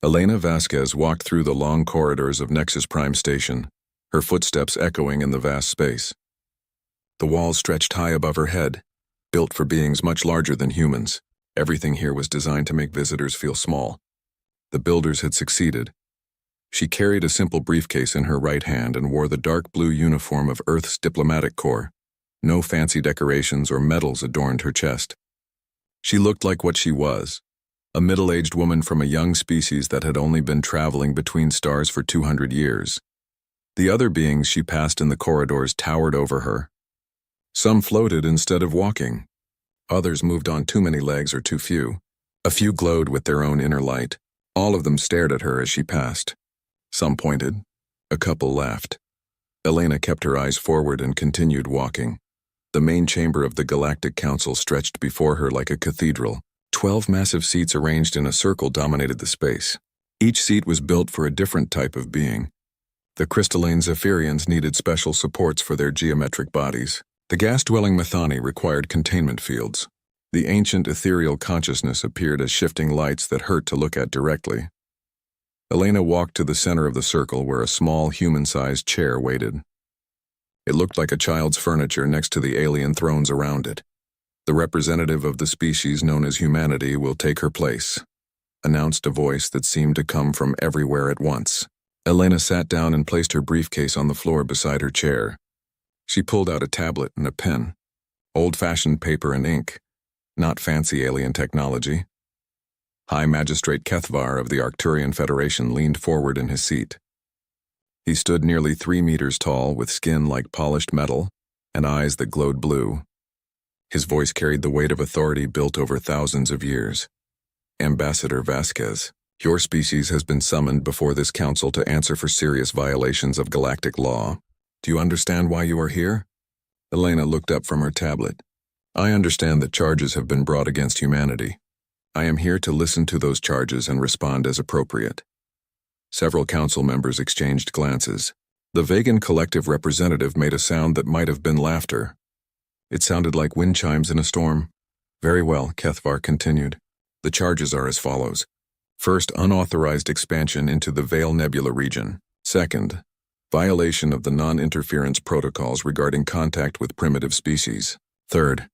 Elena Vasquez walked through the long corridors of Nexus Prime Station, her footsteps echoing in the vast space. The walls stretched high above her head, built for beings much larger than humans. Everything here was designed to make visitors feel small. The builders had succeeded. She carried a simple briefcase in her right hand and wore the dark blue uniform of Earth's diplomatic corps. No fancy decorations or medals adorned her chest. She looked like what she was, a middle-aged woman from a young species that had only been traveling between stars for 200 years. The other beings she passed in the corridors towered over her. Some floated instead of walking. Others moved on too many legs or too few. A few glowed with their own inner light. All of them stared at her as she passed. Some pointed. A couple laughed. Elena kept her eyes forward and continued walking. The main chamber of the Galactic Council stretched before her like a cathedral. 12 massive seats arranged in a circle dominated the space. Each seat was built for a different type of being. The crystalline Zephyrians needed special supports for their geometric bodies. The gas-dwelling Methani required containment fields. The ancient ethereal consciousness appeared as shifting lights that hurt to look at directly. Elena walked to the center of the circle where a small human-sized chair waited. It looked like a child's furniture next to the alien thrones around it. The representative of the species known as humanity will take her place, announced a voice that seemed to come from everywhere at once. Elena sat down and placed her briefcase on the floor beside her chair. She pulled out a tablet and a pen. Old-fashioned paper and ink, not fancy alien technology. High Magistrate Kethvar of the Arcturian Federation leaned forward in his seat. He stood nearly 3 meters tall with skin like polished metal and eyes that glowed blue. His voice carried the weight of authority built over thousands of years. Ambassador Vasquez, your species has been summoned before this council to answer for serious violations of galactic law. Do you understand why you are here? Elena looked up from her tablet. I understand that charges have been brought against humanity. I am here to listen to those charges and respond as appropriate. Several council members exchanged glances. The Vegan collective representative made a sound that might have been laughter. It sounded like wind chimes in a storm. Very well, Kethvar continued. The charges are as follows. First, unauthorized expansion into the Veil Nebula region. Second, violation of the non-interference protocols regarding contact with primitive species. Third,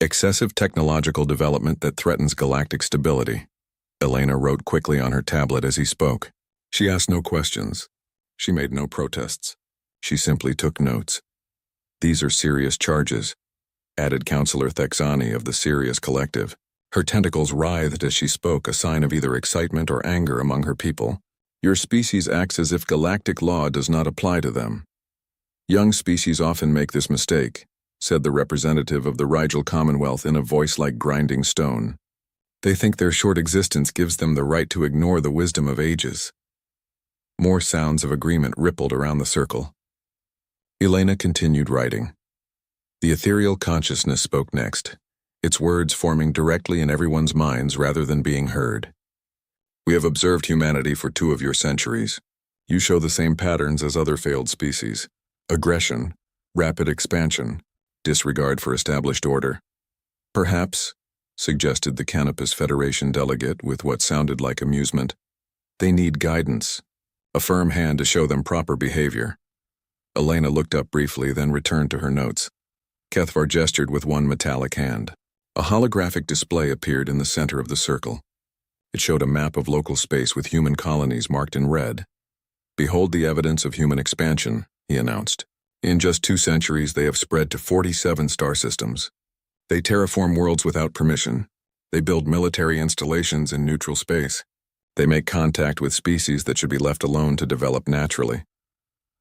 excessive technological development that threatens galactic stability. Elena wrote quickly on her tablet as he spoke. She asked no questions. She made no protests. She simply took notes. These are serious charges, added Councillor Thexani of the Sirius Collective. Her tentacles writhed as she spoke, a sign of either excitement or anger among her people. Your species acts as if galactic law does not apply to them. Young species often make this mistake, said the representative of the Rigel Commonwealth in a voice like grinding stone. They think their short existence gives them the right to ignore the wisdom of ages. More sounds of agreement rippled around the circle. Elena continued writing. The ethereal consciousness spoke next, its words forming directly in everyone's minds rather than being heard. We have observed humanity for 2 of your centuries. You show the same patterns as other failed species. Aggression, rapid expansion, disregard for established order. Perhaps, suggested the Canopus Federation delegate with what sounded like amusement, they need guidance, a firm hand to show them proper behavior. Elena looked up briefly, then returned to her notes. Kethvar gestured with one metallic hand. A holographic display appeared in the center of the circle. It showed a map of local space with human colonies marked in red. Behold the evidence of human expansion, he announced. In just 2 centuries, they have spread to 47 star systems. They terraform worlds without permission. They build military installations in neutral space. They make contact with species that should be left alone to develop naturally.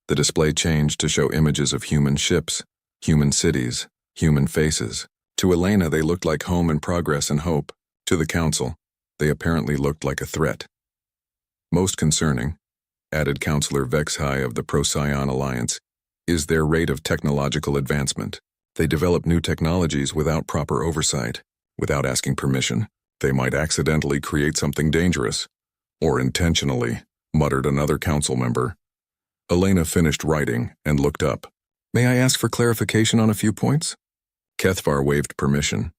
The display changed to show images of human ships, human cities, human faces. To Elena, they looked like home and progress and hope. To the council, they apparently looked like a threat. Most concerning, added Councillor Vexhai of the Procyon Alliance, is their rate of technological advancement. They develop new technologies without proper oversight, without asking permission. They might accidentally create something dangerous, or intentionally, muttered another council member. Elena finished writing and looked up. May I ask for clarification on a few points? Kethvar waved permission.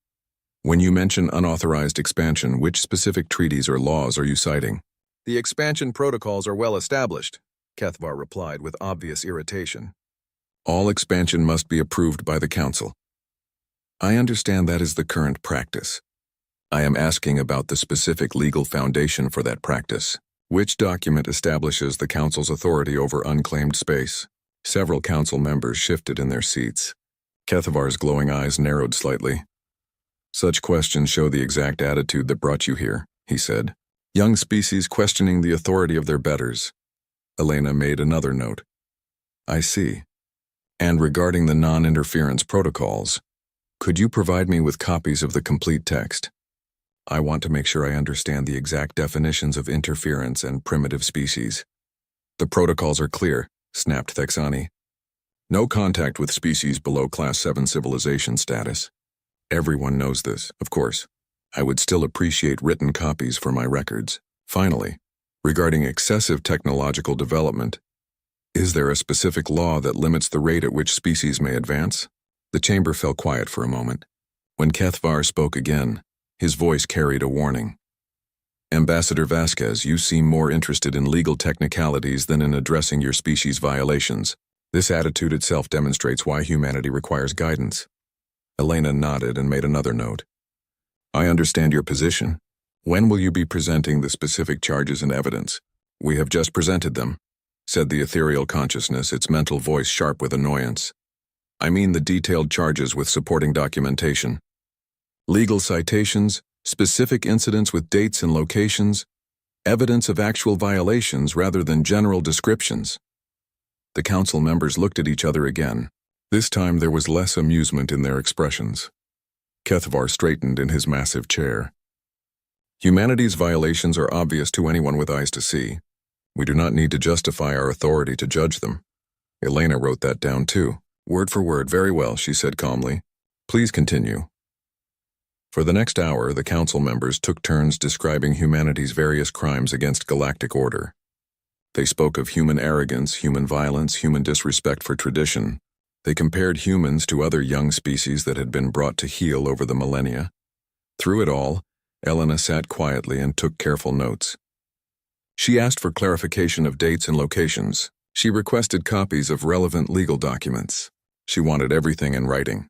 When you mention unauthorized expansion, which specific treaties or laws are you citing? The expansion protocols are well established, Kethvar replied with obvious irritation. All expansion must be approved by the Council. I understand that is the current practice. I am asking about the specific legal foundation for that practice. Which document establishes the Council's authority over unclaimed space? Several Council members shifted in their seats. Kethavar's glowing eyes narrowed slightly. Such questions show the exact attitude that brought you here, he said. Young species questioning the authority of their betters. Elena made another note. I see. And regarding the non-interference protocols, could you provide me with copies of the complete text? I want to make sure I understand the exact definitions of interference and primitive species. The protocols are clear, snapped Thexani. No contact with species below Class 7 civilization status. Everyone knows this, of course. I would still appreciate written copies for my records. Finally, regarding excessive technological development, is there a specific law that limits the rate at which species may advance? The chamber fell quiet for a moment. When Kethvar spoke again, his voice carried a warning. Ambassador Vasquez, you seem more interested in legal technicalities than in addressing your species' violations. This attitude itself demonstrates why humanity requires guidance. Elena nodded and made another note. I understand your position. When will you be presenting the specific charges and evidence? We have just presented them, said the ethereal consciousness, its mental voice sharp with annoyance. I mean the detailed charges with supporting documentation. Legal citations, specific incidents with dates and locations, evidence of actual violations rather than general descriptions. The council members looked at each other again. This time there was less amusement in their expressions. Kethvar straightened in his massive chair. Humanity's violations are obvious to anyone with eyes to see. We do not need to justify our authority to judge them. Elena wrote that down too. Word for word, very well, she said calmly. Please continue. For the next hour, the council members took turns describing humanity's various crimes against galactic order. They spoke of human arrogance, human violence, human disrespect for tradition. They compared humans to other young species that had been brought to heel over the millennia. Through it all, Elena sat quietly and took careful notes. She asked for clarification of dates and locations. She requested copies of relevant legal documents. She wanted everything in writing.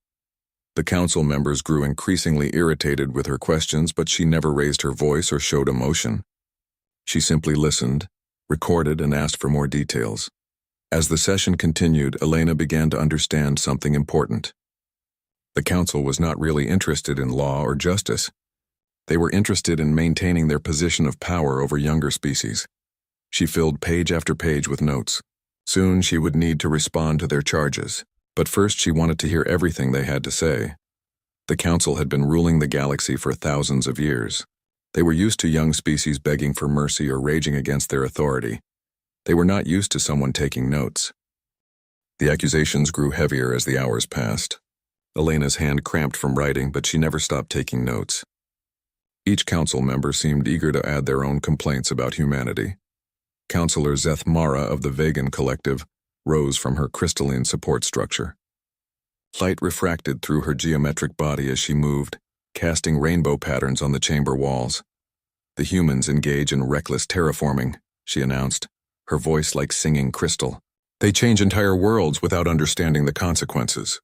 The council members grew increasingly irritated with her questions, but she never raised her voice or showed emotion. She simply listened, recorded, and asked for more details. As the session continued, Elena began to understand something important. The council was not really interested in law or justice. They were interested in maintaining their position of power over younger species. She filled page after page with notes. Soon she would need to respond to their charges, but first she wanted to hear everything they had to say. The council had been ruling the galaxy for thousands of years. They were used to young species begging for mercy or raging against their authority. They were not used to someone taking notes. The accusations grew heavier as the hours passed. Elena's hand cramped from writing, but she never stopped taking notes. Each council member seemed eager to add their own complaints about humanity. Councillor Zeth Mara of the Vegan Collective rose from her crystalline support structure. Light refracted through her geometric body as she moved, casting rainbow patterns on the chamber walls. The humans engage in reckless terraforming, she announced, her voice like singing crystal. They change entire worlds without understanding the consequences.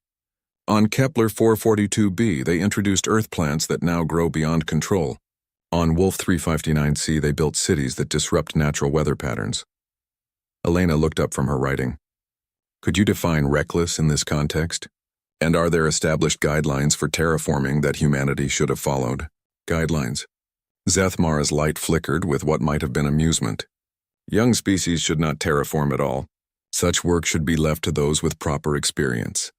On Kepler 442b, they introduced Earth plants that now grow beyond control. On Wolf 359c, they built cities that disrupt natural weather patterns. Elena looked up from her writing. Could you define reckless in this context? And are there established guidelines for terraforming that humanity should have followed? Guidelines. Zethmar's light flickered with what might have been amusement. Young species should not terraform at all. Such work should be left to those with proper experience.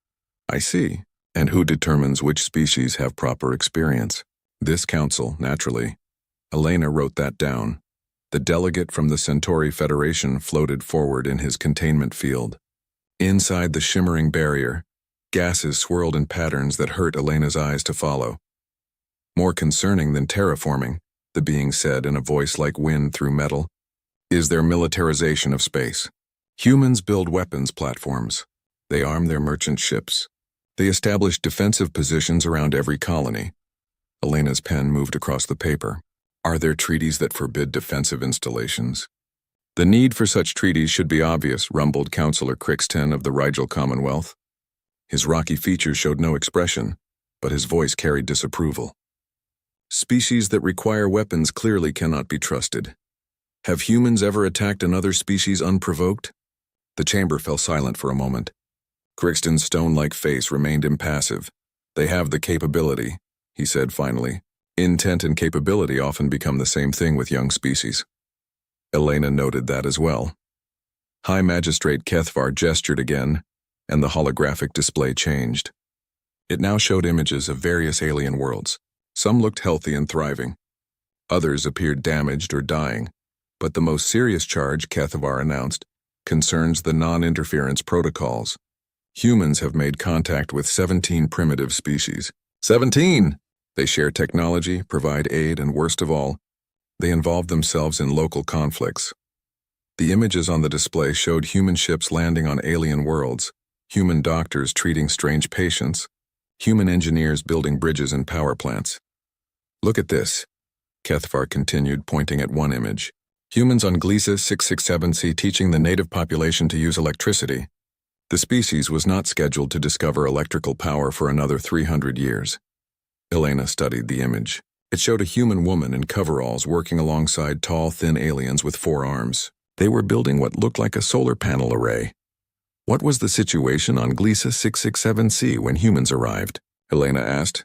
I see. And who determines which species have proper experience? This council, naturally. Elena wrote that down. The delegate from the Centauri Federation floated forward in his containment field. Inside the shimmering barrier, gases swirled in patterns that hurt Elena's eyes to follow. More concerning than terraforming, the being said in a voice like wind through metal, is their militarization of space. Humans build weapons platforms. They arm their merchant ships. They establish defensive positions around every colony. Elena's pen moved across the paper. Are there treaties that forbid defensive installations? The need for such treaties should be obvious, rumbled Councillor Crixton of the Rigel Commonwealth. His rocky features showed no expression, but his voice carried disapproval. Species that require weapons clearly cannot be trusted. Have humans ever attacked another species unprovoked? The chamber fell silent for a moment. Crixton's stone-like face remained impassive. They have the capability, he said finally. Intent and capability often become the same thing with young species. Elena noted that as well. High Magistrate Kethvar gestured again, and the holographic display changed. It now showed images of various alien worlds. Some looked healthy and thriving. Others appeared damaged or dying. But the most serious charge, Kethvar announced, concerns the non-interference protocols. Humans have made contact with 17 primitive species. 17! They share technology, provide aid, and worst of all, they involve themselves in local conflicts. The images on the display showed human ships landing on alien worlds, human doctors treating strange patients, human engineers building bridges and power plants. Look at this, Kethvar continued, pointing at one image. Humans on Gliesa 667c teaching the native population to use electricity. The species was not scheduled to discover electrical power for another 300 years. Elena studied the image. It showed a human woman in coveralls working alongside tall, thin aliens with 4 arms. They were building what looked like a solar panel array. What was the situation on Gliesa 667c when humans arrived? Elena asked.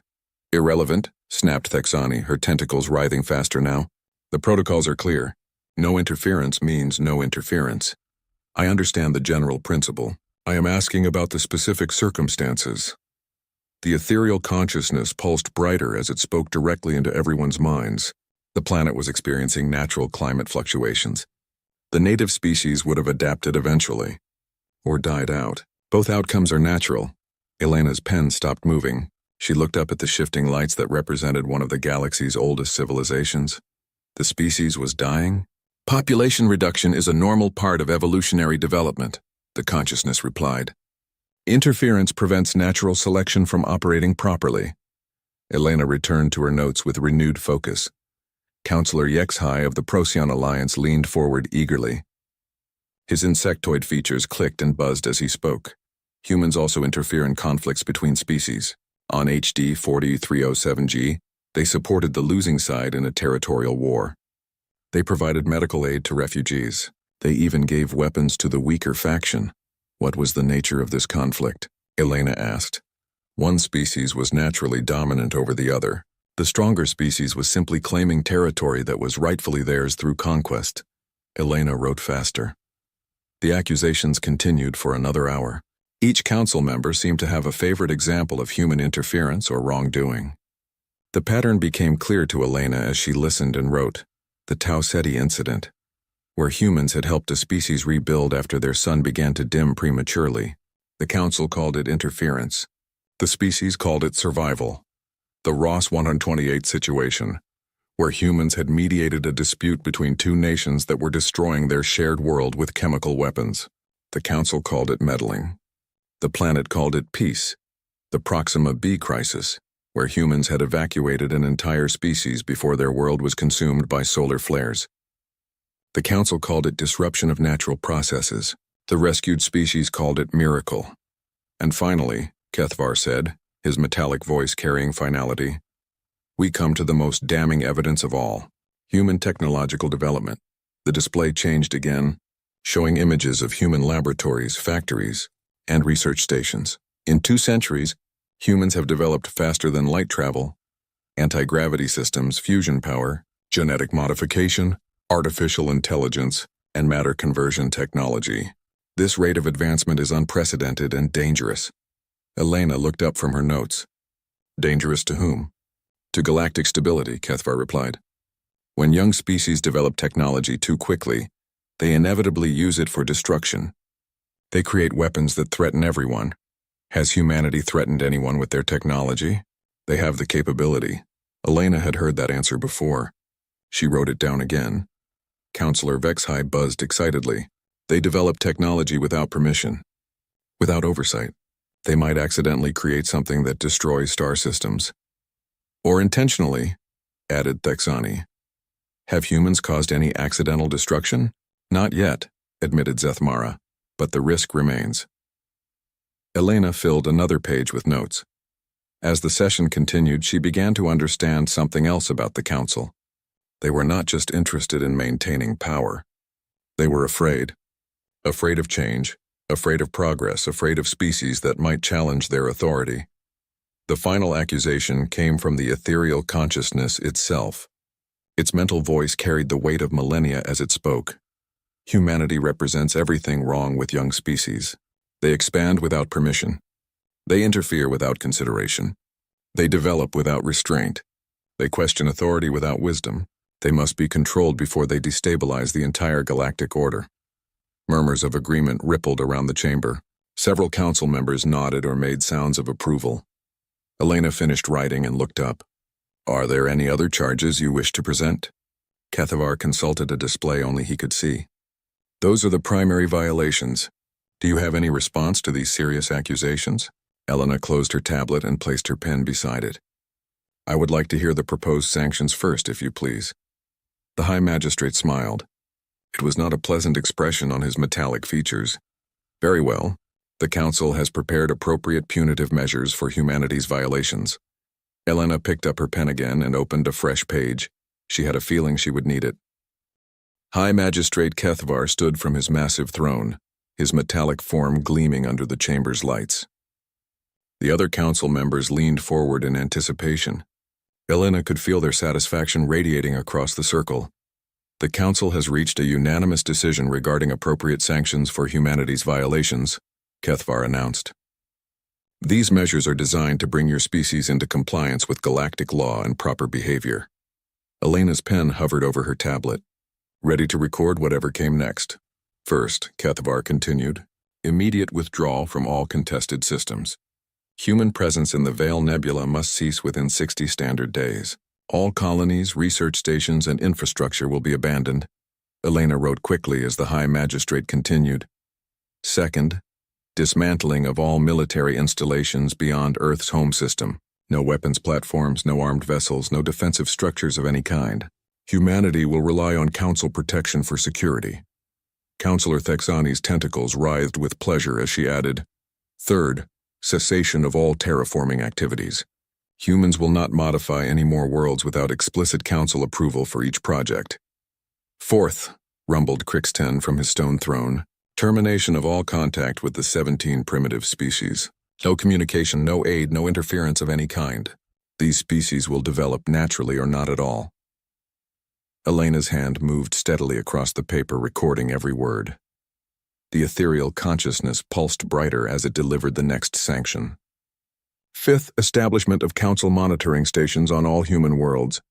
Irrelevant, snapped Thexani, her tentacles writhing faster now. The protocols are clear. No interference means no interference. I understand the general principle. I am asking about the specific circumstances. The ethereal consciousness pulsed brighter as it spoke directly into everyone's minds. The planet was experiencing natural climate fluctuations. The native species would have adapted eventually, or died out. Both outcomes are natural. Elena's pen stopped moving. She looked up at the shifting lights that represented one of the galaxy's oldest civilizations. The species was dying? Population reduction is a normal part of evolutionary development, the consciousness replied. Interference prevents natural selection from operating properly. Elena returned to her notes with renewed focus. Councillor Yexhai of the Procyon Alliance leaned forward eagerly. His insectoid features clicked and buzzed as he spoke. Humans also interfere in conflicts between species. On HD 4307G, they supported the losing side in a territorial war. They provided medical aid to refugees. They even gave weapons to the weaker faction. What was the nature of this conflict? Elena asked. One species was naturally dominant over the other. The stronger species was simply claiming territory that was rightfully theirs through conquest. Elena wrote faster. The accusations continued for another hour. Each council member seemed to have a favorite example of human interference or wrongdoing. The pattern became clear to Elena as she listened and wrote. The Tau Ceti incident, where humans had helped a species rebuild after their sun began to dim prematurely. The council called it interference. The species called it survival. The Ross 128 situation, where humans had mediated a dispute between two nations that were destroying their shared world with chemical weapons. The council called it meddling. The planet called it peace. The Proxima b crisis, where humans had evacuated an entire species before their world was consumed by solar flares. The council called it disruption of natural processes. The rescued species called it miracle. And finally, Kethvar said, his metallic voice carrying finality, we come to the most damning evidence of all, human technological development. The display changed again, showing images of human laboratories, factories, and research stations. In 2 centuries, humans have developed faster than light travel, anti-gravity systems, fusion power, genetic modification, artificial intelligence, and matter conversion technology. This rate of advancement is unprecedented and dangerous. Elena looked up from her notes. Dangerous to whom? To galactic stability, Kethvar replied. When young species develop technology too quickly, they inevitably use it for destruction. They create weapons that threaten everyone. Has humanity threatened anyone with their technology? They have the capability. Elena had heard that answer before. She wrote it down again. Councillor Vexhai buzzed excitedly. They develop technology without permission, without oversight. They might accidentally create something that destroys star systems. Or intentionally, added Thexani. Have humans caused any accidental destruction? Not yet, admitted Zethmara, but the risk remains. Elena filled another page with notes. As the session continued, she began to understand something else about the Council. They were not just interested in maintaining power. They were afraid. Afraid of change, afraid of progress, afraid of species that might challenge their authority. The final accusation came from the ethereal consciousness itself. Its mental voice carried the weight of millennia as it spoke. Humanity represents everything wrong with young species. They expand without permission. They interfere without consideration. They develop without restraint. They question authority without wisdom. They must be controlled before they destabilize the entire galactic order. Murmurs of agreement rippled around the chamber. Several council members nodded or made sounds of approval. Elena finished writing and looked up. Are there any other charges you wish to present? Kethavar consulted a display only he could see. Those are the primary violations. Do you have any response to these serious accusations? Elena closed her tablet and placed her pen beside it. I would like to hear the proposed sanctions first, if you please. The High Magistrate smiled. It was not a pleasant expression on his metallic features. Very well. The Council has prepared appropriate punitive measures for humanity's violations. Elena picked up her pen again and opened a fresh page. She had a feeling she would need it. High Magistrate Kethavar stood from his massive throne, his metallic form gleaming under the chamber's lights. The other council members leaned forward in anticipation. Elena could feel their satisfaction radiating across the circle. The Council has reached a unanimous decision regarding appropriate sanctions for humanity's violations, Kethavar announced. These measures are designed to bring your species into compliance with galactic law and proper behavior. Elena's pen hovered over her tablet, ready to record whatever came next. First, Kethavar continued, immediate withdrawal from all contested systems. Human presence in the Vale Nebula must cease within 60 standard days. All colonies, research stations, and infrastructure will be abandoned. Elena wrote quickly as the High Magistrate continued. Second, dismantling of all military installations beyond Earth's home system. No weapons platforms, no armed vessels, no defensive structures of any kind. Humanity will rely on Council protection for security. Councillor Thexani's tentacles writhed with pleasure as she added, third, cessation of all terraforming activities. Humans will not modify any more worlds without explicit Council approval for each project. Fourth, rumbled Crixten from his stone throne, termination of all contact with the 17 primitive species. No communication, no aid, no interference of any kind. These species will develop naturally or not at all. Elena's hand moved steadily across the paper, recording every word. The ethereal consciousness pulsed brighter as it delivered the next sanction. Fifth, establishment of Council monitoring stations on all human worlds.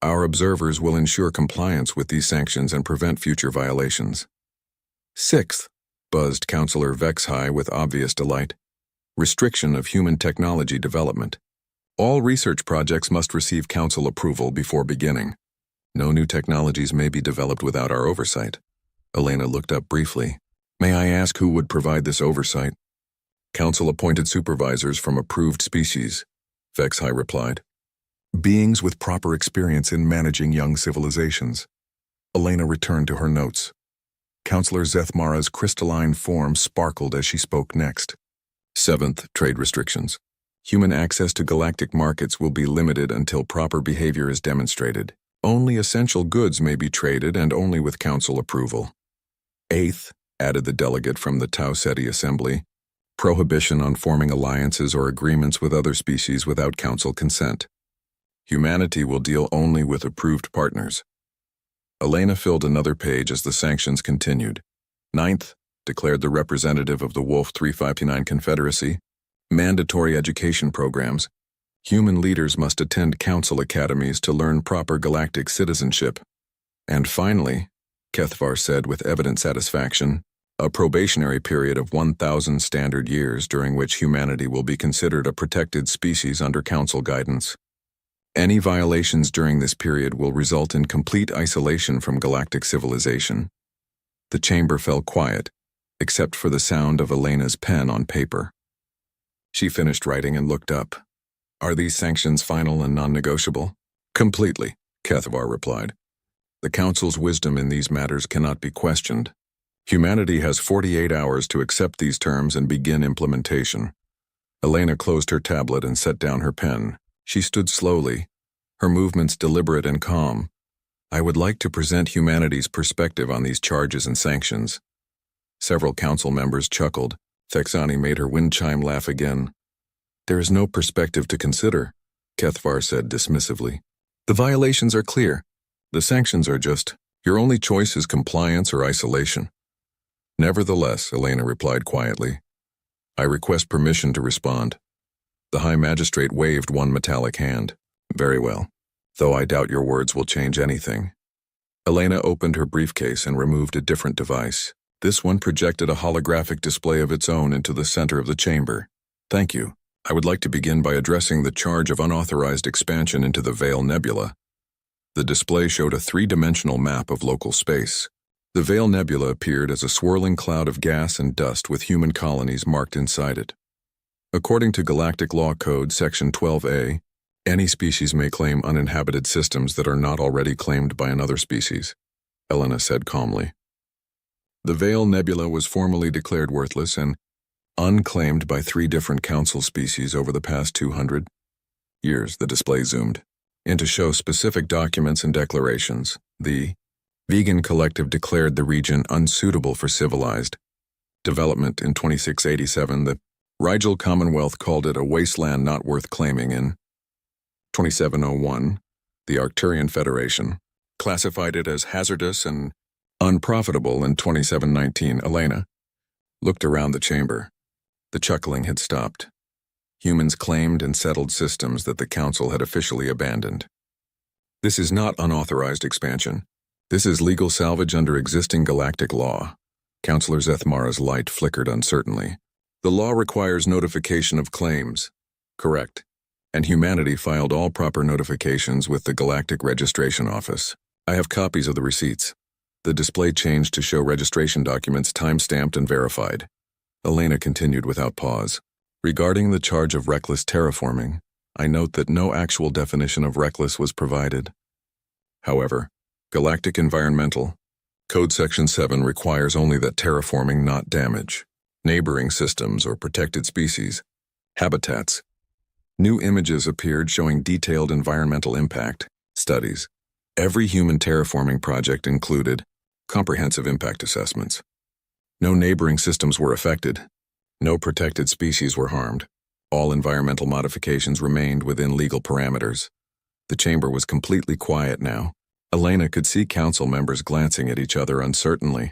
Our observers will ensure compliance with these sanctions and prevent future violations. Sixth, buzzed Councillor Vexhai with obvious delight, restriction of human technology development. All research projects must receive Council approval before beginning. No new technologies may be developed without our oversight. Elena looked up briefly. May I ask who would provide this oversight? Council-appointed supervisors from approved species, Vexhai replied. Beings with proper experience in managing young civilizations. Elena returned to her notes. Councillor Zethmara's crystalline form sparkled as she spoke next. Seventh, trade restrictions. Human access to galactic markets will be limited until proper behavior is demonstrated. Only essential goods may be traded and only with Council approval. Eighth, added the delegate from the Tau Ceti Assembly, prohibition on forming alliances or agreements with other species without Council consent. Humanity will deal only with approved partners. Elena filled another page as the sanctions continued. Ninth, declared the representative of the Wolf 359 Confederacy, mandatory education programs. Human leaders must attend Council academies to learn proper galactic citizenship. And finally, Kethavar said with evident satisfaction, a probationary period of 1,000 standard years during which humanity will be considered a protected species under Council guidance. Any violations during this period will result in complete isolation from galactic civilization. The chamber fell quiet, except for the sound of Elena's pen on paper. She finished writing and looked up. Are these sanctions final and non-negotiable? Completely, Kethavar replied. The Council's wisdom in these matters cannot be questioned. Humanity has 48 hours to accept these terms and begin implementation. Elena closed her tablet and set down her pen. She stood slowly, her movements deliberate and calm. I would like to present humanity's perspective on these charges and sanctions. Several council members chuckled. Thexani made her wind chime laugh again. There is no perspective to consider, Kethvar said dismissively. The violations are clear. The sanctions are just, your only choice is compliance or isolation. Nevertheless, Elena replied quietly, I request permission to respond. The High Magistrate waved one metallic hand. Very well, though I doubt your words will change anything. Elena opened her briefcase and removed a different device. This one projected a holographic display of its own into the center of the chamber. Thank you. I would like to begin by addressing the charge of unauthorized expansion into the Veil Nebula. The display showed a three-dimensional map of local space. The Veil Nebula appeared as a swirling cloud of gas and dust with human colonies marked inside it. According to Galactic Law Code Section 12A, any species may claim uninhabited systems that are not already claimed by another species, Elena said calmly. The Veil Nebula was formally declared worthless and unclaimed by 3 different council species over the past 200 years. The display zoomed in to show specific documents and declarations. The Vegan Collective declared the region unsuitable for civilized development in 2687. The Rigel Commonwealth called it a wasteland not worth claiming in 2701. The Arcturian Federation classified it as hazardous and unprofitable in 2719. Elena looked around the chamber. The chuckling had stopped. Humans claimed and settled systems that the Council had officially abandoned. This is not unauthorized expansion. This is legal salvage under existing galactic law. Councillor Zethmara's light flickered uncertainly. The law requires notification of claims. Correct. And humanity filed all proper notifications with the Galactic Registration Office. I have copies of the receipts. The display changed to show registration documents time-stamped and verified. Elena continued without pause. Regarding the charge of reckless terraforming, I note that no actual definition of reckless was provided. However, Galactic Environmental Code Section 7 requires only that terraforming not damage neighboring systems or protected species, habitats. New images appeared showing detailed environmental impact studies. Every human terraforming project included comprehensive impact assessments. No neighboring systems were affected. No protected species were harmed. All environmental modifications remained within legal parameters. The chamber was completely quiet now. Elena could see council members glancing at each other uncertainly.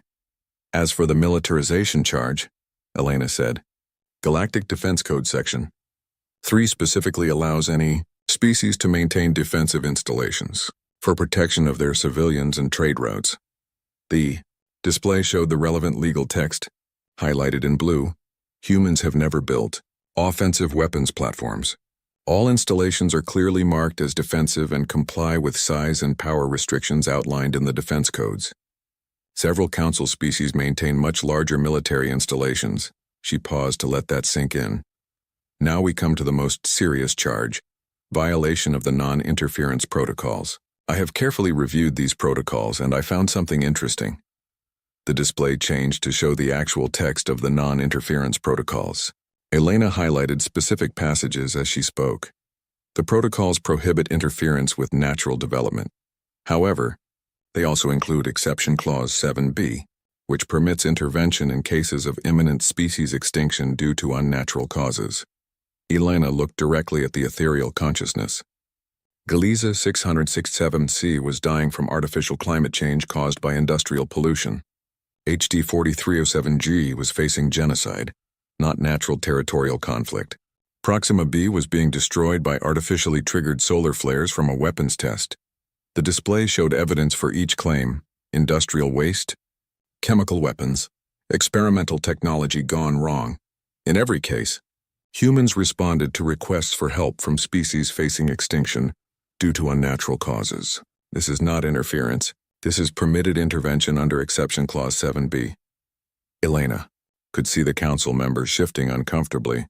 As for the militarization charge, Elena said, Galactic Defense Code Section 3 specifically allows any species to maintain defensive installations for protection of their civilians and trade routes. The display showed the relevant legal text, highlighted in blue. Humans have never built offensive weapons platforms. All installations are clearly marked as defensive and comply with size and power restrictions outlined in the defense codes. Several council species maintain much larger military installations. She paused to let that sink in. Now we come to the most serious charge, violation of the non-interference protocols. I have carefully reviewed these protocols and I found something interesting. The display changed to show the actual text of the non-interference protocols. Elena highlighted specific passages as she spoke. The protocols prohibit interference with natural development. However, they also include Exception Clause 7b, which permits intervention in cases of imminent species extinction due to unnatural causes. Elena looked directly at the ethereal consciousness. Galiza 667c was dying from artificial climate change caused by industrial pollution. HD 4307G was facing genocide, not natural territorial conflict. Proxima b was being destroyed by artificially triggered solar flares from a weapons test. The display showed evidence for each claim: industrial waste, chemical weapons, experimental technology gone wrong. In every case, humans responded to requests for help from species facing extinction due to unnatural causes. This is not interference. This is permitted intervention under Exception Clause 7b. Elena could see the council members shifting uncomfortably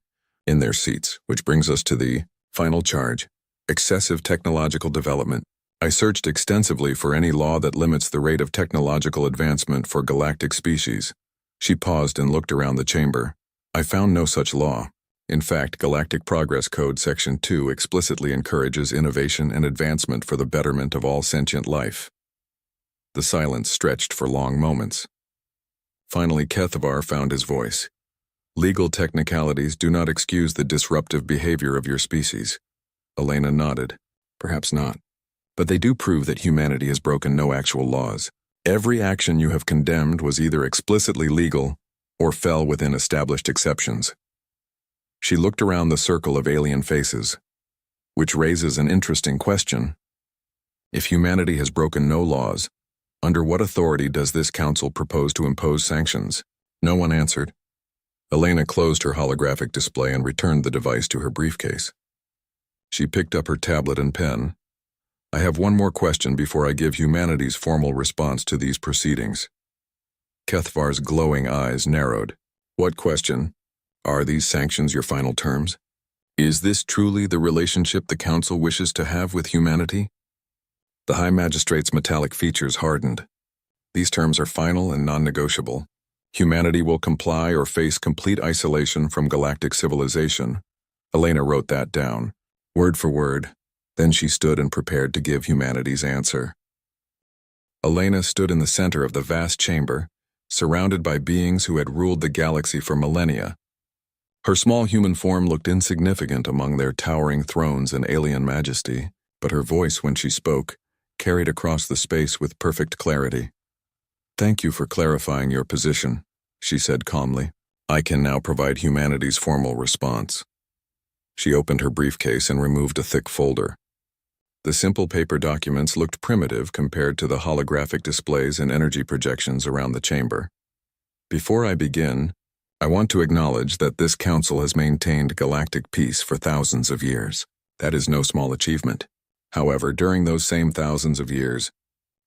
in their seats, which brings us to the final charge: excessive technological development. I searched extensively for any law that limits the rate of technological advancement for galactic species. She paused and looked around the chamber. I found no such law. In fact, Galactic Progress Code Section 2 explicitly encourages innovation and advancement for the betterment of all sentient life. The silence stretched for long moments. Finally, Kethavar found his voice. Legal technicalities do not excuse the disruptive behavior of your species. Elena nodded. Perhaps not. But they do prove that humanity has broken no actual laws. Every action you have condemned was either explicitly legal or fell within established exceptions. She looked around the circle of alien faces, which raises an interesting question. If humanity has broken no laws, under what authority does this council propose to impose sanctions? No one answered. Elena closed her holographic display and returned the device to her briefcase. She picked up her tablet and pen. I have one more question before I give humanity's formal response to these proceedings. Kethavar's glowing eyes narrowed. What question? Are these sanctions your final terms? Is this truly the relationship the Council wishes to have with humanity? The High Magistrate's metallic features hardened. These terms are final and non-negotiable. Humanity will comply or face complete isolation from galactic civilization. Elena wrote that down, word for word. Then she stood and prepared to give humanity's answer. Elena stood in the center of the vast chamber, surrounded by beings who had ruled the galaxy for millennia. Her small human form looked insignificant among their towering thrones and alien majesty, but her voice, when she spoke, carried across the space with perfect clarity. Thank you for clarifying your position, she said calmly. I can now provide humanity's formal response. She opened her briefcase and removed a thick folder. The simple paper documents looked primitive compared to the holographic displays and energy projections around the chamber. Before I begin, I want to acknowledge that this council has maintained galactic peace for thousands of years. That is no small achievement. However, during those same thousands of years,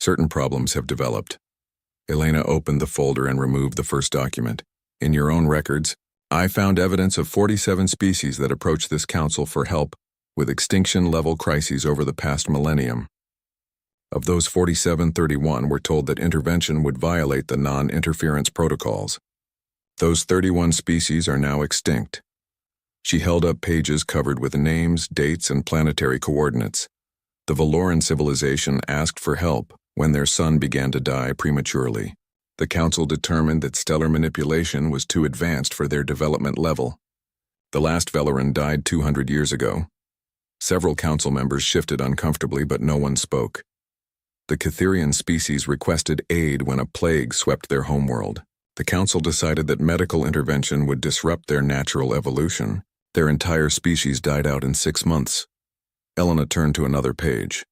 certain problems have developed. Elena opened the folder and removed the first document. In your own records, I found evidence of 47 species that approached this council for help with extinction-level crises over the past millennium. Of those 47, 31 were told that intervention would violate the non-interference protocols. Those 31 species are now extinct. She held up pages covered with names, dates, and planetary coordinates. The Valoran civilization asked for help when their sun began to die prematurely. The Council determined that stellar manipulation was too advanced for their development level. The last Valoran died 200 years ago. Several Council members shifted uncomfortably, but no one spoke. The Catherian species requested aid when a plague swept their homeworld. The Council decided that medical intervention would disrupt their natural evolution. Their entire species died out in 6 months. Elena turned to another page.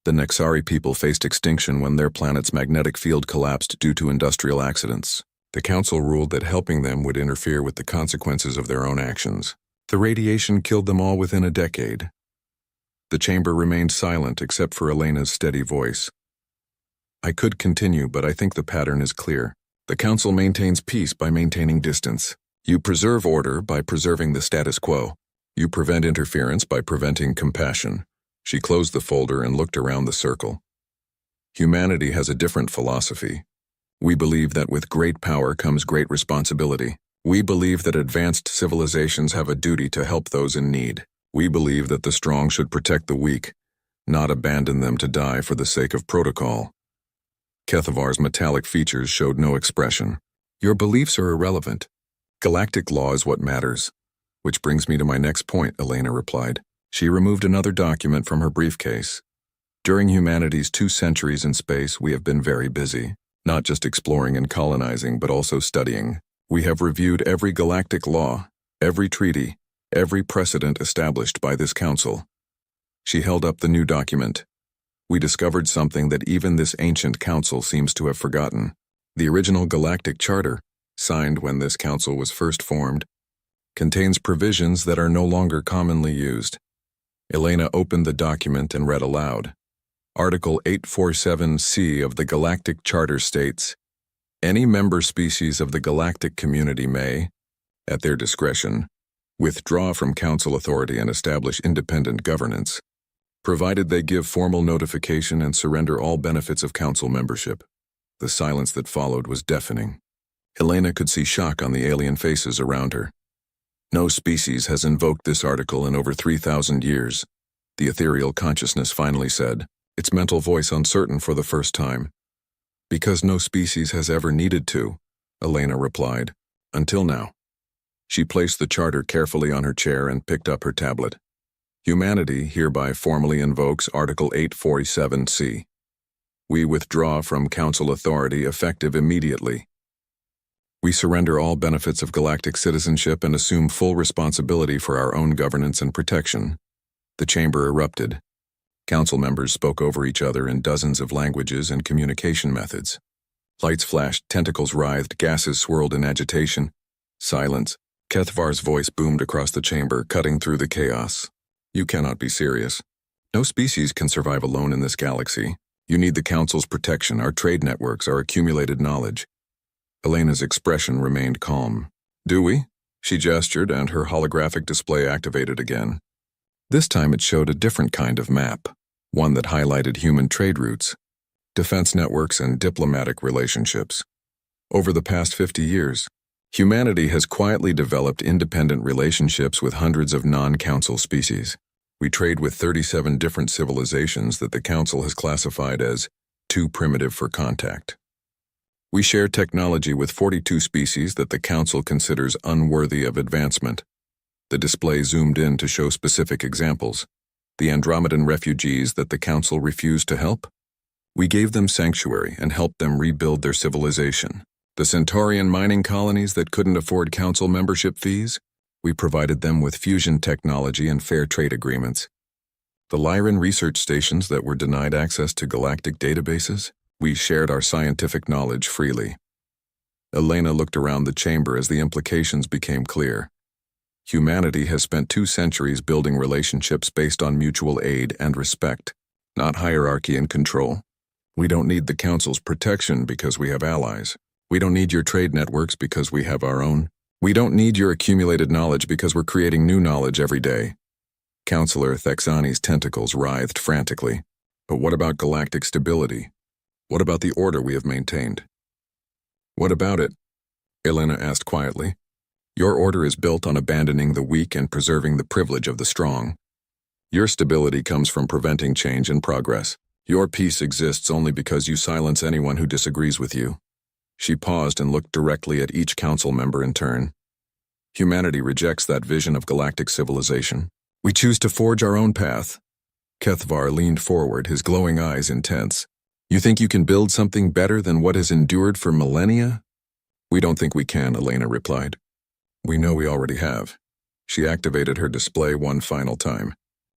The Nexari people faced extinction when their planet's magnetic field collapsed due to industrial accidents. The Council ruled that helping them would interfere with the consequences of their own actions. The radiation killed them all within a decade. The chamber remained silent except for Elena's steady voice. I could continue, but I think the pattern is clear. The Council maintains peace by maintaining distance. You preserve order by preserving the status quo. You prevent interference by preventing compassion. She closed the folder and looked around the circle. Humanity has a different philosophy. We believe that with great power comes great responsibility. We believe that advanced civilizations have a duty to help those in need. We believe that the strong should protect the weak, not abandon them to die for the sake of protocol. Kethavar's metallic features showed no expression. Your beliefs are irrelevant. Galactic law is what matters. Which brings me to my next point, Elena replied. She removed another document from her briefcase. During humanity's 2 centuries in space, we have been very busy, not just exploring and colonizing, but also studying. We have reviewed every galactic law, every treaty, every precedent established by this council. She held up the new document. We discovered something that even this ancient council seems to have forgotten. The original Galactic Charter, signed when this council was first formed, contains provisions that are no longer commonly used. Elena opened the document and read aloud. Article 847C of the Galactic Charter states, any member species of the galactic community may, at their discretion, withdraw from council authority and establish independent governance. provided they give formal notification and surrender all benefits of council membership. The silence that followed was deafening. Elena could see shock on the alien faces around her. No species has invoked this article in over 3,000 years, the ethereal consciousness finally said, its mental voice uncertain for the first time. Because no species has ever needed to, Elena replied, until now. She placed the charter carefully on her chair and picked up her tablet. Humanity hereby formally invokes Article 847C. We withdraw from Council authority effective immediately. We surrender all benefits of galactic citizenship and assume full responsibility for our own governance and protection. The chamber erupted. Council members spoke over each other in dozens of languages and communication methods. Lights flashed, tentacles writhed, gases swirled in agitation. Silence. Kethvar's voice boomed across the chamber, cutting through the chaos. You cannot be serious. No species can survive alone in this galaxy. You need the Council's protection, our trade networks, our accumulated knowledge. Elena's expression remained calm. Do we? She gestured, and her holographic display activated again. This time it showed a different kind of map, one that highlighted human trade routes, defense networks, and diplomatic relationships. Over the past 50 years, humanity has quietly developed independent relationships with hundreds of non-Council species. We trade with 37 different civilizations that the Council has classified as too primitive for contact. We share technology with 42 species that the Council considers unworthy of advancement. The display zoomed in to show specific examples. The Andromedan refugees that the Council refused to help? We gave them sanctuary and helped them rebuild their civilization. The Centaurian mining colonies that couldn't afford Council membership fees? We provided them with fusion technology and fair trade agreements. The Lyran research stations that were denied access to galactic databases? We shared our scientific knowledge freely. Elena looked around the chamber as the implications became clear. Humanity has spent 2 centuries building relationships based on mutual aid and respect, not hierarchy and control. We don't need the Council's protection because we have allies. We don't need your trade networks because we have our own. We don't need your accumulated knowledge because we're creating new knowledge every day. Councillor Thexani's tentacles writhed frantically. But what about galactic stability? What about the order we have maintained? What about it? Elena asked quietly. Your order is built on abandoning the weak and preserving the privilege of the strong. Your stability comes from preventing change and progress. Your peace exists only because you silence anyone who disagrees with you. She paused and looked directly at each council member in turn. Humanity rejects that vision of galactic civilization. We choose to forge our own path. Kethvar leaned forward, his glowing eyes intense. You think you can build something better than what has endured for millennia? We don't think we can, Elena replied. We know we already have. She activated her display one final time.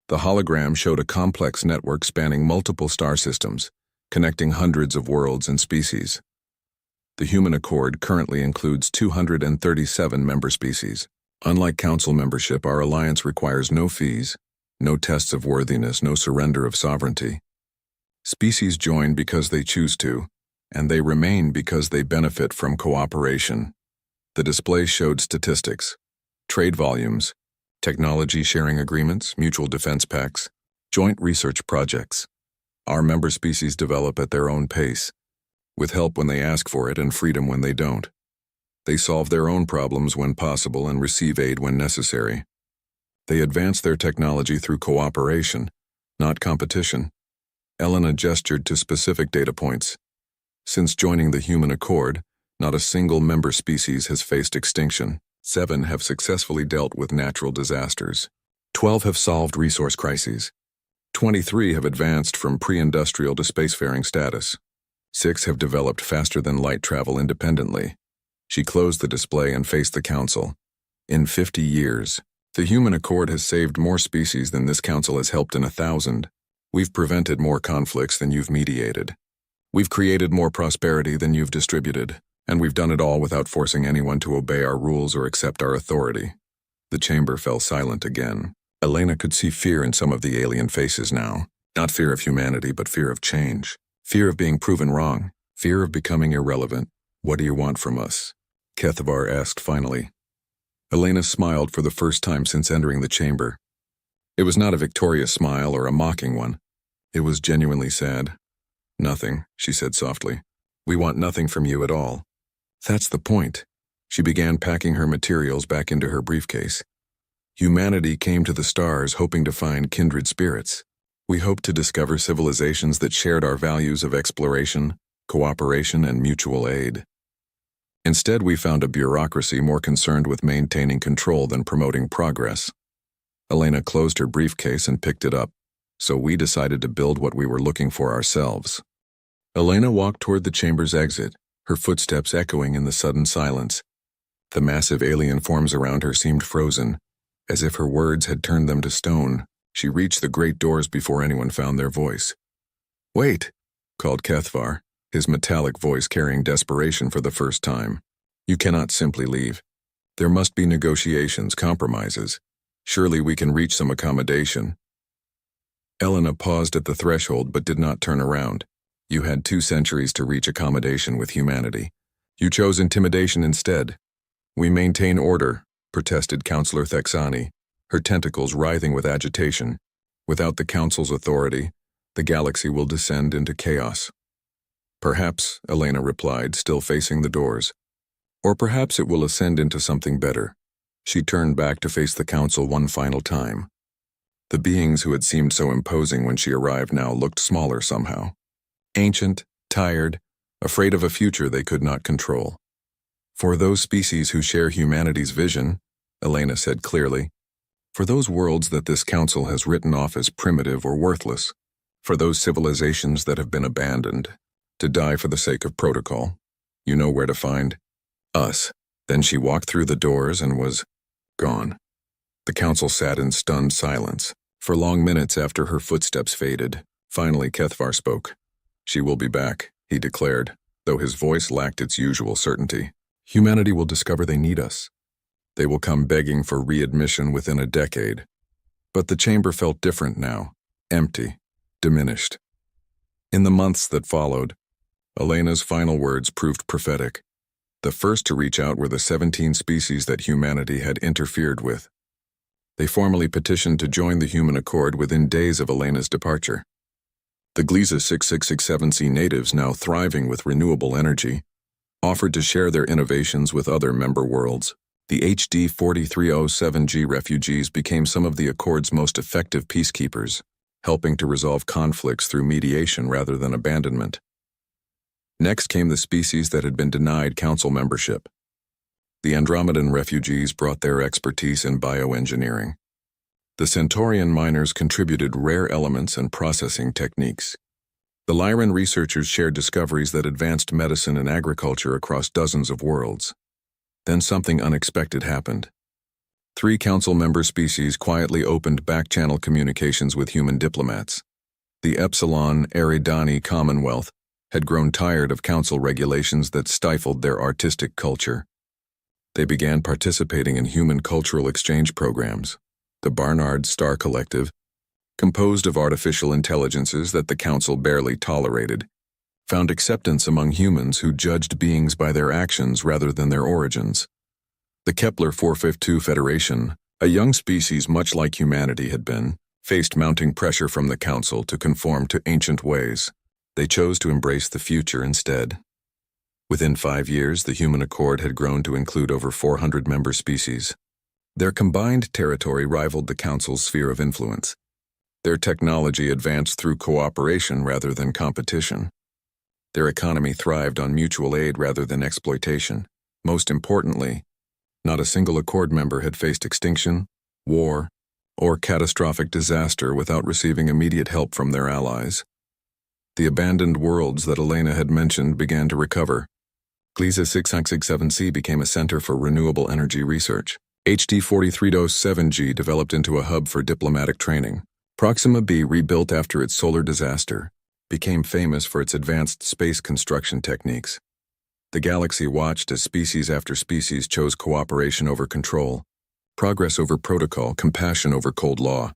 The hologram showed a complex network spanning multiple star systems, connecting hundreds of worlds and species. The Human Accord currently includes 237 member species. Unlike Council membership, our alliance requires no fees, no tests of worthiness, no surrender of sovereignty. Species join because they choose to, and they remain because they benefit from cooperation. The display showed statistics, trade volumes, technology sharing agreements, mutual defense pacts, joint research projects. Our member species develop at their own pace, with help when they ask for it and freedom when they don't. They solve their own problems when possible and receive aid when necessary. They advance their technology through cooperation, not competition. Elena gestured to specific data points. Since joining the Human Accord, not a single member species has faced extinction. 7 have successfully dealt with natural disasters. 12 have solved resource crises. 23 have advanced from pre-industrial to spacefaring status. 6 have developed faster than light travel independently. She closed the display and faced the Council. In 50 years, the Human Accord has saved more species than this Council has helped in 1,000. We've prevented more conflicts than you've mediated. We've created more prosperity than you've distributed. And we've done it all without forcing anyone to obey our rules or accept our authority. The chamber fell silent again. Elena could see fear in some of the alien faces now. Not fear of humanity, but fear of change. Fear of being proven wrong. Fear of becoming irrelevant. What do you want from us? Kethvar asked finally. Elena smiled for the first time since entering the chamber. It was not a victorious smile or a mocking one. It was genuinely sad. "Nothing," she said softly. "We want nothing from you at all." "That's the point." She began packing her materials back into her briefcase. "Humanity came to the stars hoping to find kindred spirits. We hoped to discover civilizations that shared our values of exploration, cooperation, and mutual aid. Instead, we found a bureaucracy more concerned with maintaining control than promoting progress." Elena closed her briefcase and picked it up. "So we decided to build what we were looking for ourselves." Elena walked toward the chamber's exit, her footsteps echoing in the sudden silence. The massive alien forms around her seemed frozen, as if her words had turned them to stone. She reached the great doors before anyone found their voice. "Wait," called Kethvar, his metallic voice carrying desperation for the first time. "You cannot simply leave. There must be negotiations, compromises. Surely we can reach some accommodation." Elena paused at the threshold but did not turn around. "You had 2 centuries to reach accommodation with humanity. You chose intimidation instead." "We maintain order," protested Councillor Thexani, her tentacles writhing with agitation. "Without the Council's authority, the galaxy will descend into chaos." "Perhaps," Elena replied, still facing the doors. "Or perhaps it will ascend into something better." She turned back to face the Council one final time. The beings who had seemed so imposing when she arrived now looked smaller somehow. Ancient, tired, afraid of a future they could not control. "For those species who share humanity's vision," Elena said clearly, "for those worlds that this Council has written off as primitive or worthless, for those civilizations that have been abandoned, to die for the sake of protocol, you know where to find us." Then she walked through the doors and was gone. The Council sat in stunned silence. For long minutes after her footsteps faded, finally Kethvar spoke. "She will be back," he declared, though his voice lacked its usual certainty. "Humanity will discover they need us. They will come begging for readmission within a decade." But the chamber felt different now, empty, diminished. In the months that followed, Elena's final words proved prophetic. The first to reach out were the 17 species that humanity had interfered with. They formally petitioned to join the Human Accord within days of Elena's departure. The Gliese 6667c natives, now thriving with renewable energy, offered to share their innovations with other member worlds. The HD 4307G refugees became some of the Accord's most effective peacekeepers, helping to resolve conflicts through mediation rather than abandonment. Next came the species that had been denied Council membership. The Andromedan refugees brought their expertise in bioengineering. The Centaurian miners contributed rare elements and processing techniques. The Lyran researchers shared discoveries that advanced medicine and agriculture across dozens of worlds. Then something unexpected happened. 3 Council member species quietly opened back-channel communications with human diplomats. The Epsilon Eridani Commonwealth had grown tired of Council regulations that stifled their artistic culture. They began participating in human cultural exchange programs. The Barnard Star Collective, composed of artificial intelligences that the Council barely tolerated, found acceptance among humans who judged beings by their actions rather than their origins. The Kepler 452 Federation, a young species much like humanity had been, faced mounting pressure from the Council to conform to ancient ways. They chose to embrace the future instead. Within 5 years, the Human Accord had grown to include over 400 member species. Their combined territory rivaled the Council's sphere of influence. Their technology advanced through cooperation rather than competition. Their economy thrived on mutual aid rather than exploitation. Most importantly, not a single Accord member had faced extinction, war, or catastrophic disaster without receiving immediate help from their allies. The abandoned worlds that Elena had mentioned began to recover. Gliese 6667c became a center for renewable energy research. HD 4307G developed into a hub for diplomatic training. Proxima B, rebuilt after its solar disaster, became famous for its advanced space construction techniques. The galaxy watched as species after species chose cooperation over control, progress over protocol, compassion over cold law.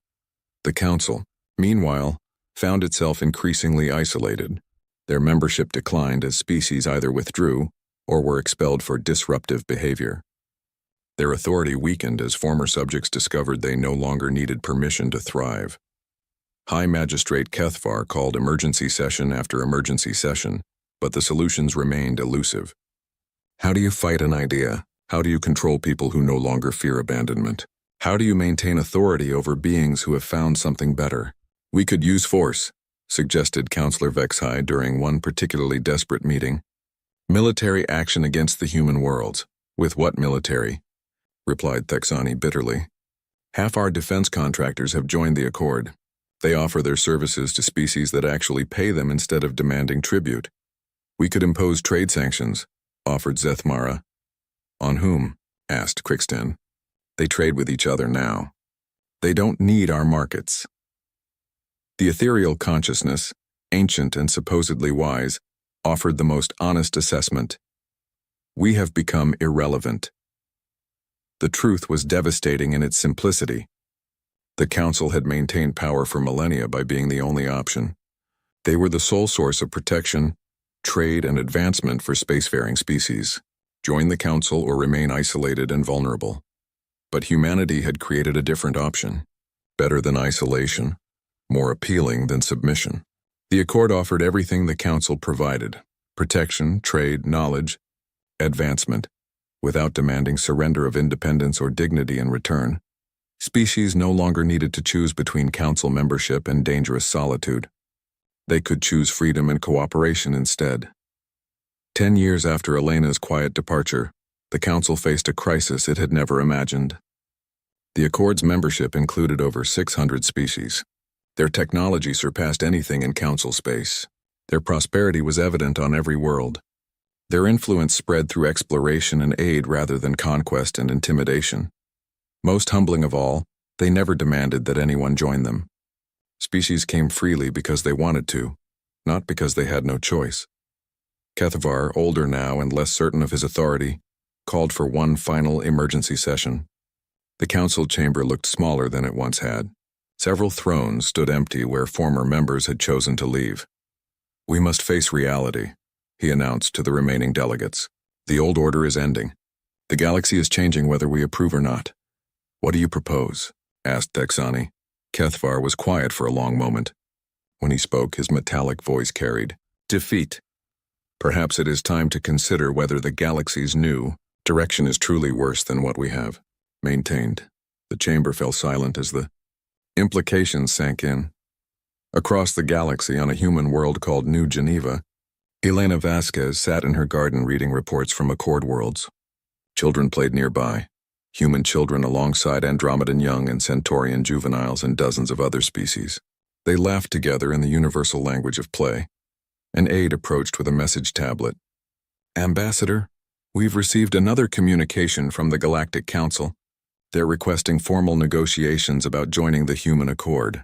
The Council, meanwhile, found itself increasingly isolated. Their membership declined as species either withdrew or were expelled for disruptive behavior. Their authority weakened as former subjects discovered they no longer needed permission to thrive. High Magistrate Kethvar called emergency session after emergency session, but the solutions remained elusive. How do you fight an idea? How do you control people who no longer fear abandonment? How do you maintain authority over beings who have found something better? We could use force, suggested Counselor Vexhide during one particularly desperate meeting. Military action against the human worlds. With what military? Replied Thexani bitterly. Half our defense contractors have joined the accord. They offer their services to species that actually pay them instead of demanding tribute. We could impose trade sanctions, offered Zethmara. On whom? Asked Crixton. They trade with each other now. They don't need our markets. The ethereal consciousness, ancient and supposedly wise, offered the most honest assessment. We have become irrelevant. The truth was devastating in its simplicity. The Council had maintained power for millennia by being the only option. They were the sole source of protection, trade, and advancement for spacefaring species. Join the Council or remain isolated and vulnerable. But humanity had created a different option. Better than isolation, more appealing than submission. The Accord offered everything the Council provided: protection, trade, knowledge, advancement, without demanding surrender of independence or dignity in return. Species no longer needed to choose between Council membership and dangerous solitude. They could choose freedom and cooperation instead. 10 years after Elena's quiet departure, the Council faced a crisis it had never imagined. The Accord's membership included over 600 species. Their technology surpassed anything in Council space. Their prosperity was evident on every world. Their influence spread through exploration and aid rather than conquest and intimidation. Most humbling of all, they never demanded that anyone join them. Species came freely because they wanted to, not because they had no choice. Kethvar, older now and less certain of his authority, called for one final emergency session. The council chamber looked smaller than it once had. Several thrones stood empty where former members had chosen to leave. We must face reality, he announced to the remaining delegates. The old order is ending. The galaxy is changing whether we approve or not. What do you propose? Asked Thexani. Kethvar was quiet for a long moment. When he spoke, his metallic voice carried defeat. Perhaps it is time to consider whether the galaxy's new direction is truly worse than what we have maintained. The chamber fell silent as the implications sank in. Across the galaxy on a human world called New Geneva, Elena Vasquez sat in her garden reading reports from Accord worlds. Children played nearby. Human children alongside Andromedan young and Centaurian juveniles and dozens of other species. They laughed together in the universal language of play. An aide approached with a message tablet. Ambassador, we've received another communication from the Galactic Council. They're requesting formal negotiations about joining the Human Accord.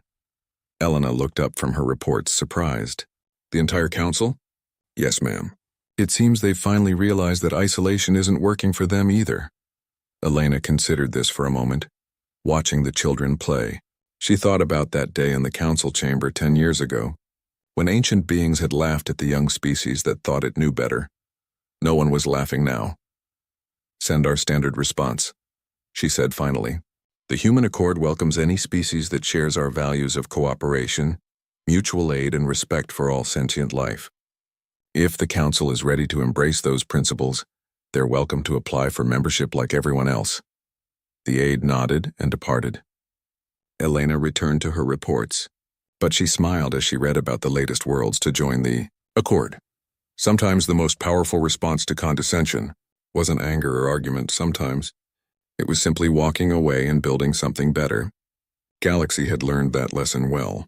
Elena looked up from her reports, surprised. The entire council? Yes, ma'am. It seems they've finally realized that isolation isn't working for them either. Elena considered this for a moment, watching the children play. She thought about that day in the council chamber 10 years ago, when ancient beings had laughed at the young species that thought it knew better. No one was laughing now. Send our standard response, she said finally. The Human Accord welcomes any species that shares our values of cooperation, mutual aid, and respect for all sentient life. If the Council is ready to embrace those principles, they're welcome to apply for membership like everyone else. The aide nodded and departed. Elena returned to her reports, but she smiled as she read about the latest worlds to join the Accord. Sometimes the most powerful response to condescension wasn't anger or argument. Sometimes it was simply walking away and building something better. Galaxy had learned that lesson well.